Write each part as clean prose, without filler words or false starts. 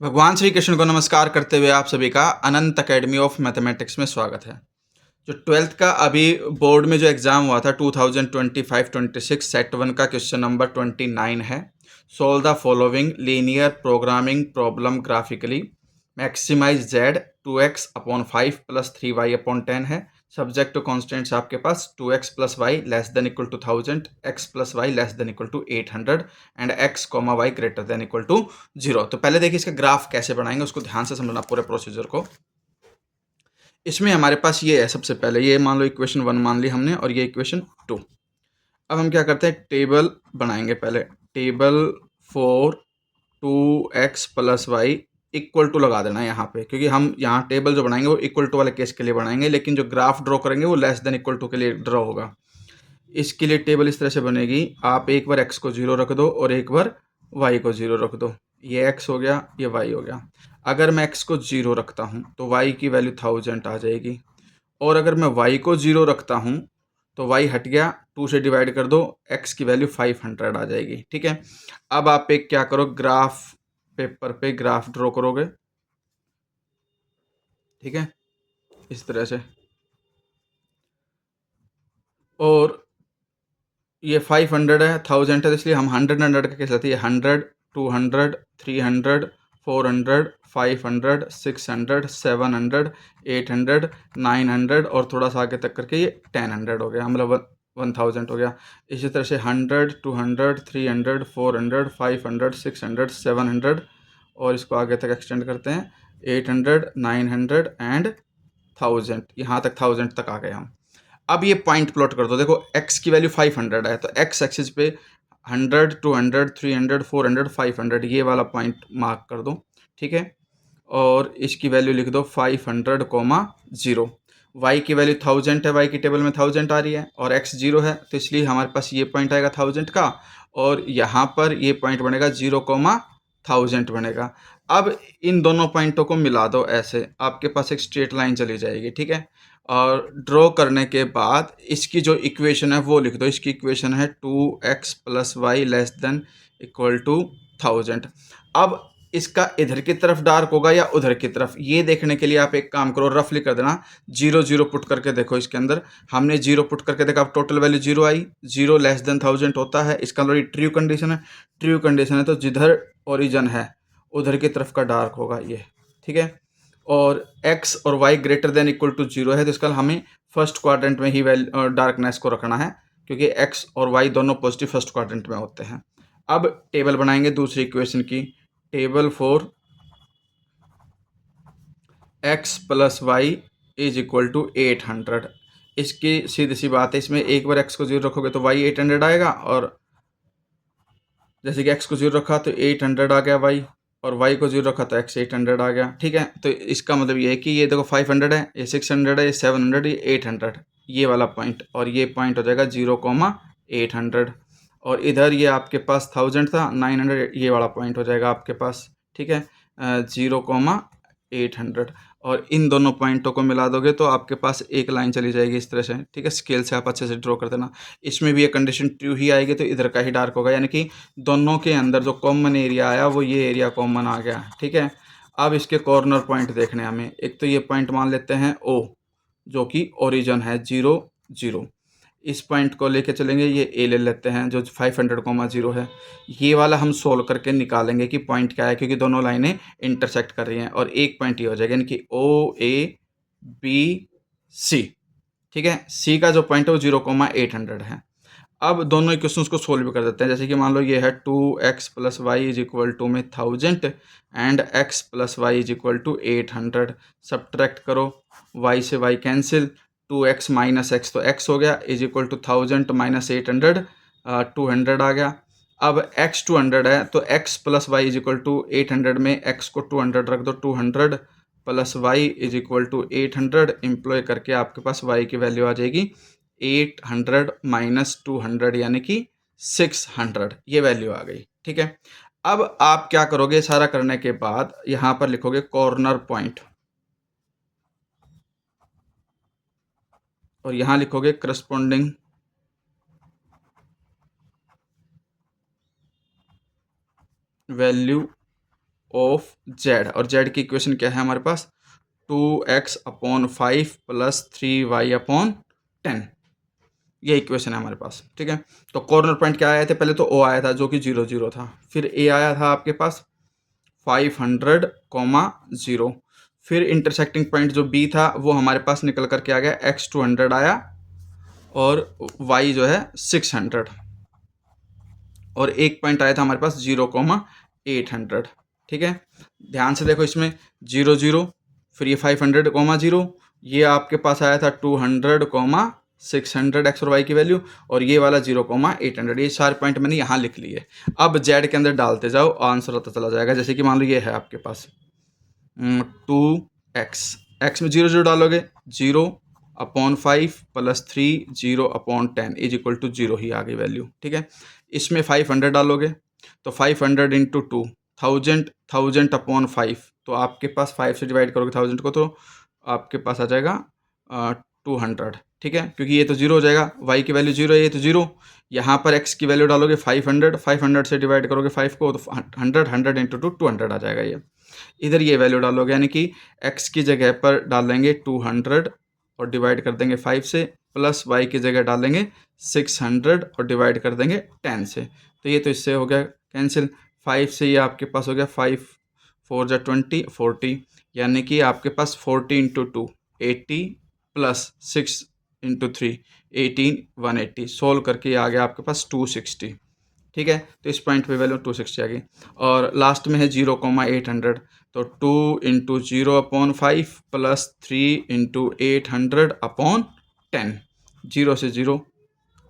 भगवान श्री कृष्ण को नमस्कार करते हुए आप सभी का अनंत अकेडमी ऑफ मैथमेटिक्स में स्वागत है। जो 12th का अभी बोर्ड में जो एग्ज़ाम हुआ था 2025-26 सेट 1 का क्वेश्चन नंबर 29 है। Solve the following linear programming problem graphically. Maximize z 2x upon 5 plus 3y upon 10 है। सब्जेक्ट टू कॉन्स्टेंट्स आपके पास 2x plus Y less than equal to 1000, x plus Y less than equal to 800 and x comma Y greater than equal to 0। तो पहले देखिए इसका graph कैसे बनाएंगे, उसको ध्यान से समझना पूरे प्रोसीजर को। इसमें हमारे पास ये है, सबसे पहले ये मान लो इक्वेशन 1 मान ली हमने और ये इक्वेशन 2। अब हम क्या करते हैं, टेबल बनाएंगे। पहले table for 2x plus Y equal to लगा देना है यहाँ पे, क्योंकि हम यहाँ टेबल जो बनाएंगे वो इक्वल टू वाले केस के लिए बनाएंगे, लेकिन जो ग्राफ ड्रॉ करेंगे वो लेस देन इक्वल टू के लिए ड्रॉ होगा। इसके लिए टेबल इस तरह से बनेगी, आप एक बार x को 0 रख दो और एक बार y को 0 रख दो। ये x हो गया, ये y हो गया। अगर मैं x को 0 रखता हूँ तो y की वैल्यू 1000 आ जाएगी, और अगर मैं y को 0 रखता हूँ तो y हट गया, 2 से डिवाइड कर दो, x की वैल्यू 500 आ जाएगी। ठीक है, अब आप एक क्या करो, ग्राफ पेपर पे ग्राफ ड्रॉ करोगे। ठीक है, इस तरह से, और ये 500 है, 1000 है, इसलिए हम 100 का कैसे लेते हैं, 100, 200, 300, 400, 500, 600, 700, 800, 900 और थोड़ा सा आगे तक करके ये 1000 हो गया, मतलब 1000 हो गया। इसी तरह से 100, 200, 300, 400, 500, 600, 700 और इसको आगे तक एक्सटेंड करते हैं, 800, 900 एंड 1000। यहाँ तक 1000 तक आ गए हम। अब ये पॉइंट प्लॉट कर दो, देखो x की वैल्यू 500 है, तो x एक्सिस पे 100, 200, 300, 400, 500 ये वाला पॉइंट मार्क कर दो। ठीक है, और इसकी वैल्यू लिख दो 500, 0। y की वैल्यू 1000 है, y की टेबल में 1000 आ रही है, और x 0 है, तो इसलिए हमारे पास ये पॉइंट आएगा 1000 का, और यहाँ पर ये पॉइंट बनेगा 0, 1000 बनेगा। अब इन दोनों पॉइंटों को मिला दो, ऐसे आपके पास एक स्ट्रेट लाइन चली जाएगी। ठीक है, और ड्रॉ करने के बाद इसकी जो इक्वेशन है वो लिख दो। इसकी इक्वेशन है 2x plus Y less than equal to 1000। अब इसका इधर की तरफ डार्क होगा या उधर की तरफ, ये देखने के लिए आप एक काम करो, रफली कर देना, 0 0 पुट करके देखो। इसके अंदर हमने 0 पुट करके देखा, अब टोटल वैल्यू 0 आई, 0 लेस देन 1000 होता है, इसका मतलब ट्रू कंडीशन है। ट्रू कंडीशन है तो जिधर ओरिजिन है उधर की तरफ का डार्क होगा ये। ठीक है, और x और y greater than equal to 0 है, तो इसका हमें फर्स्ट क्वाड्रेंट में ही डार्कनेस को रखना है, क्योंकि x और y दोनों पॉजिटिव फर्स्ट क्वाड्रेंट में होते हैं। अब टेबल बनाएंगे दूसरी इक्वेशन की, table for x plus Y is equal to 800। इसकी सीधी सी बात है, इसमें एक बार x को 0 रखोगे तो y 800 आएगा, और जैसे कि x को 0 रखा तो 800 आ गया y, और y को 0 रखा तो x 800 आ गया। ठीक है, तो इसका मतलब ये है कि ये देखो 500 है, ये 600 है, ये 700, ये 800, ये वाला पॉइंट, और ये पॉइंट हो जाएगा 0, 800, और इधर ये आपके पास 1000 था, 900, ये वाला पॉइंट हो जाएगा आपके पास। ठीक है, 0, 800, और इन दोनों पॉइंटों को मिला दोगे तो आपके पास एक लाइन चली जाएगी इस तरह से। ठीक है, स्केल से आप अच्छे से ड्रॉ कर देना। इसमें भी ये कंडीशन ट्रू ही आएगी, तो इधर का ही डार्क होगा, यानी कि दोनों के अंदर जो कॉमन एरिया आया वो ये एरिया कॉमन आ गया। ठीक है, अब इसके कॉर्नर पॉइंट देखने हमें, एक तो ये पॉइंट मान लेते हैं O, जो कि ओरिजिन है 0 0। इस पॉइंट को लेके चलेंगे, ये ए ले लेते हैं जो 500, 0 है। ये वाला हम सोल्व करके निकालेंगे कि पॉइंट क्या है, क्योंकि दोनों लाइनें इंटरसेक्ट कर रही हैं, और एक पॉइंट ये हो जाएगा, यानी कि OABC। ठीक है, सी का जो पॉइंट है वो 0, 800 है। अब दोनों इक्वेशंस को सोल्व भी कर देते हैं, जैसे कि मान लो ये है 2x plus Y is equal to में 1000 and x plus Y is equal to 800। Subtract करो, y से y cancel, 2x minus X तो x हो गया, इज इक्वल टू 1000 माइनस 800, 200 आ गया। अब x 200 है, तो x plus Y is equal to 800 में x को 200 रख दो, 200 plus Y is equal to 800 employ करके आपके पास y की वैल्यू आ जाएगी 800 माइनस 200, यानी कि 600, ये वैल्यू आ गई। ठीक है, अब आप क्या करोगे, सारा करने के बाद यहाँ पर लिखोगे कॉर्नर पॉइंट, और यहाँ लिखोगे करस्पॉन्डिंग वैल्यू ऑफ जेड, और जेड की इक्वेशन क्या है हमारे पास, 2x/5 + 3y/10, ये इक्वेशन है हमारे पास। ठीक है, तो कॉर्नर पॉइंट क्या आए थे, पहले तो ओ आया था जो कि 0 0 था, फिर ए आया था आपके पास 500, 0, फिर इंटरसेक्टिंग पॉइंट जो बी था वो हमारे पास निकल करके आ गया x 200 आया, और y जो है 600, और एक पॉइंट आया था हमारे पास 0,800। ठीक है, ध्यान से देखो, इसमें 0 0, फिर ये 500, 0, ये आपके पास आया था 200, 600 एक्स और वाई की वैल्यू, और ये वाला 0,800, ये सारे पॉइंट मैंने यहाँ लिख लिए। अब जेड के अंदर डालते जाओ, आंसर होता चला जाएगा। जैसे कि मान लो ये है आपके पास 2x, एक्स में 0 0 डालोगे, 0/5 + 3 0/10 = 0 ही आ गई वैल्यू। ठीक है, इसमें 500 डालोगे तो 500 × 2, 1000, 1000/5, तो आपके पास 5 से डिवाइड करोगे 1000 को तो आपके पास आ जाएगा 200। ठीक है, क्योंकि ये तो 0 हो जाएगा, y की वैल्यू 0 है, ये तो 0, यहाँ पर x की वैल्यू डालोगे 500, 500 से डिवाइड करोगे 5 को तो 100, 100 × 2 200 आ जाएगा। ये इधर ये वैल्यू डालोगे, यानी कि x की जगह पर डालेंगे 200 और डिवाइड कर देंगे 5 से, प्लस y की जगह डालेंगे 600 और डिवाइड कर देंगे 10 से, तो ये तो इससे हो गया कैंसिल। 5 से ये आपके पास हो गया 5 4 जा 20, 40, यानी कि आपके पास 40 × 2 80 प्लस 6 × 3 18, 180, सोल्व करके आ गया आपके पास 260। ठीक है, तो इस पॉइंट पे वैल्यू 260 आ गई, और लास्ट में है 0,800, तो 2 × 0/5 + 3 × 800/10, 0 से 0,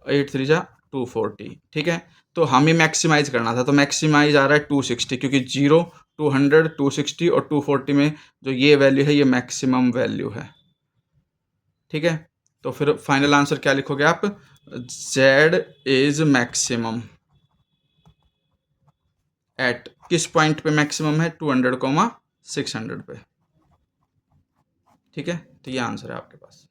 8 3 जा 240। ठीक है, तो हमें मैक्सिमाइज करना था, तो मैक्सिमाइज आ रहा है 260, क्योंकि 0, 200, 260 और 240 में जो ये वैल्यू है ये मैक्सिमम वैल्यू है। ठीक है, तो फिर फाइनल आंसर क्या लिखोगे आप, Z इज मैक्सिमम एट, किस पॉइंट पे मैक्सिमम है, 200, 600 पे। ठीक है, तो ये आंसर है आपके पास।